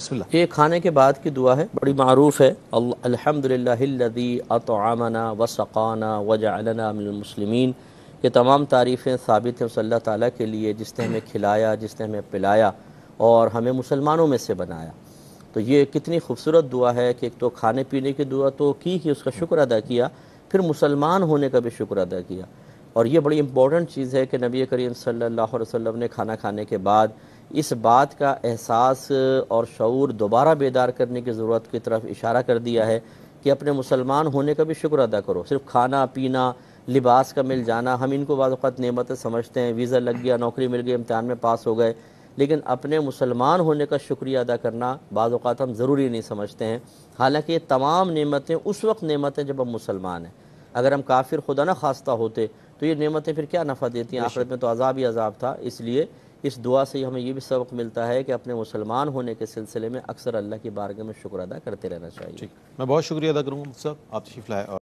بسم اللہ۔ یہ کھانے کے بعد کی دعا ہے، بڑی معروف ہے، الحمدللہ الذی اطعمنا وسقانا وجعلنا من المسلمین۔ یہ تمام تعریفیں ثابت ہیں اس اللہ تعالیٰ کے لیے جس نے ہمیں کھلایا، جس نے ہمیں پلایا اور ہمیں مسلمانوں میں سے بنایا۔ تو یہ کتنی خوبصورت دعا ہے کہ ایک تو کھانے پینے کی دعا تو کی ہی، اس کا شکر ادا کیا، پھر مسلمان ہونے کا بھی شکر ادا کیا۔ اور یہ بڑی امپورٹنٹ چیز ہے کہ نبی کریم صلی اللہ علیہ وسلم نے کھانا کھانے کے بعد اس بات کا احساس اور شعور دوبارہ بیدار کرنے کی ضرورت کی طرف اشارہ کر دیا ہے کہ اپنے مسلمان ہونے کا بھی شکر ادا کرو۔ صرف کھانا پینا، لباس کا مل جانا، ہم ان کو بعض اوقات نعمتیں سمجھتے ہیں، ویزا لگ گیا، نوکری مل گئی، امتحان میں پاس ہو گئے، لیکن اپنے مسلمان ہونے کا شکریہ ادا کرنا بعض اوقات ہم ضروری نہیں سمجھتے ہیں۔ حالانکہ یہ تمام نعمتیں اس وقت نعمتیں جب ہم مسلمان ہیں، اگر ہم کافر خدا نہ خواستہ ہوتے تو یہ نعمتیں پھر کیا نفع دیتی ہیں، آخرت میں تو عذاب ہی عذاب تھا۔ اس لیے اس دعا سے ہمیں یہ بھی سبق ملتا ہے کہ اپنے مسلمان ہونے کے سلسلے میں اکثر اللہ کی بارگاہ میں شکر ادا کرتے رہنا چاہیے۔ ٹھیک، میں بہت شکریہ ادا کروں گا مفتی صاحب، آپ تشریف لائے۔